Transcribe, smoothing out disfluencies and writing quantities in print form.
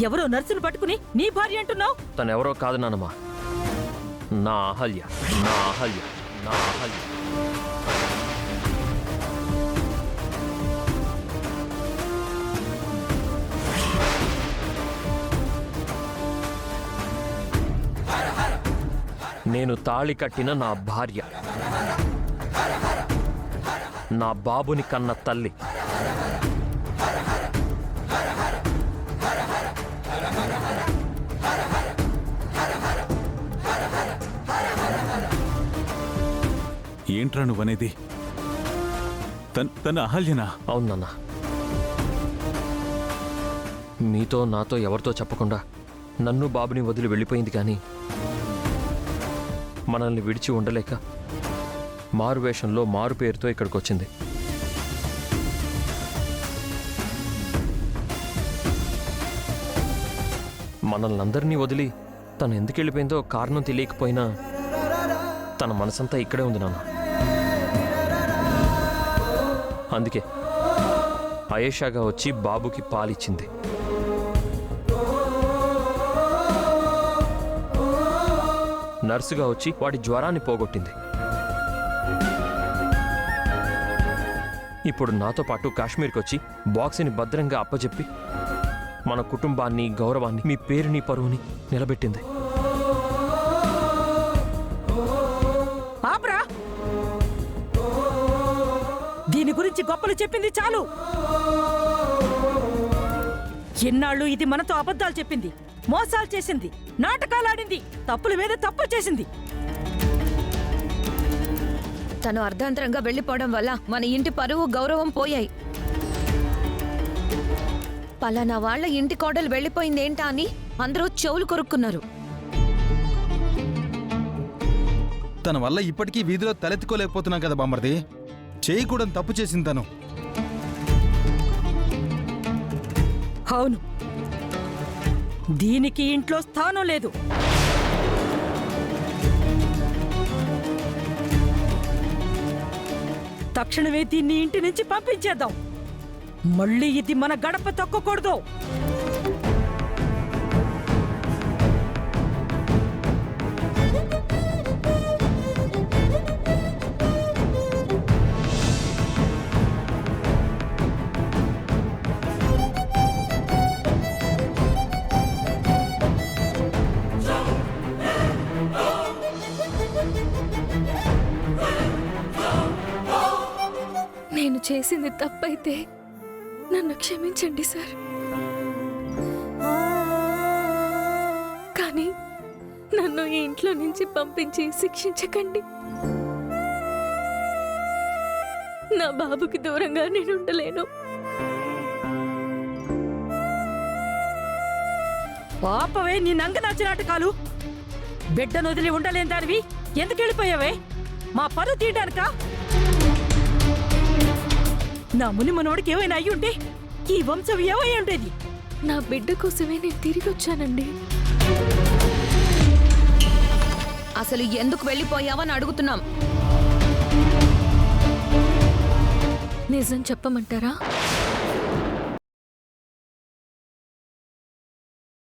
ఎవరో నర్సును పట్టుకుని నీ భార్య అంటున్నావు? తనెవరో కాదు నానమ్మా, నా అహల్య, నా అహల్య, నా అహల్య. నేను తాళి కట్టిన నా భార్య, నా బాబుని కన్న తల్లి. ఏంట్రా నువ్వనేది? తన అహల్యనా? అవునన్నా, మీతో నాతో ఎవరితో చెప్పకుండా నన్ను బాబుని వదిలి వెళ్ళిపోయింది. కానీ మనల్ని విడిచి ఉండలేక మారువేషంలో మారు పేరుతో ఇక్కడికి వచ్చింది. మనల్ని అందరినీ వదిలి తను ఎందుకు వెళ్ళిపోయిందో కారణం తెలియకపోయినా తన మనసంతా ఇక్కడే ఉంది నాన్న. అందుకే అయేషాగా వచ్చి బాబుకి పాలిచ్చింది. నర్సుగా వచ్చి వాడి జ్వరాన్ని పోగొట్టింది. ఇప్పుడు నాతో పాటు కాశ్మీర్కి వచ్చి బాక్స్ని భద్రంగా అప్పచెప్పి మన కుటుంబాన్ని, గౌరవాన్ని, మీ పేరుని, పరువుని నిలబెట్టింది. ఆప్రా, దీని గురించి గొప్పలు చెప్పింది చాలు. ఎన్నాళ్ళు ఇది మనతో అబద్ధాలు చెప్పింది, మోసాలు చేసింది, నాటకాలాడింది, తప్పుల మీద తప్పులు చేసింది. తను అర్ధాంతరంగా వెళ్లిపోవడం వల్ల మన ఇంటి పరువు, గౌరవం పోయాయి. పలానా వాళ్ళ ఇంటి కోడలు వెళ్లిపోయిందేంటా అని అందరూ చెవులు కొరుక్కున్నారు. తన వల్ల ఇప్పటికీ వీధిలో తలెత్తుకోలేకపోతున్నాం కదా బామ్మర్ది. చేయకూడని తప్పు చేసింది తను. అవును, దీనికి ఇంట్లో స్థానం లేదు. తక్షణమే దీన్ని ఇంటి నుంచి పంపించేద్దాం. మళ్ళీ ఇది మన గడప తొక్కకూడదు. నేను చేసింది తప్పైతే నన్ను క్షమించండి సార్. కానీ నన్ను ఈ ఇంట్లో నుంచి పంపించి శిక్షించకండి. నా బాబుకి దూరంగా నేను ఉండలేను. పాపవే నీ నంగనాచి నాటకాలు. బిడ్డను వదిలి ఉండలేని దానివి ఎందుకు వెళ్ళిపోయావే? మా పరువు తీయడానికా? నా ముని మనోడికి ఏమైనా అయ్యి ఉంటే ఈ వంశం ఏమై ఉండేది? నా బిడ్డ కోసమే నేను తిరిగి వచ్చానండి. అసలు ఎందుకు వెళ్ళిపోయావని అడుగుతున్నాం. నిజం చెప్పమంటారా?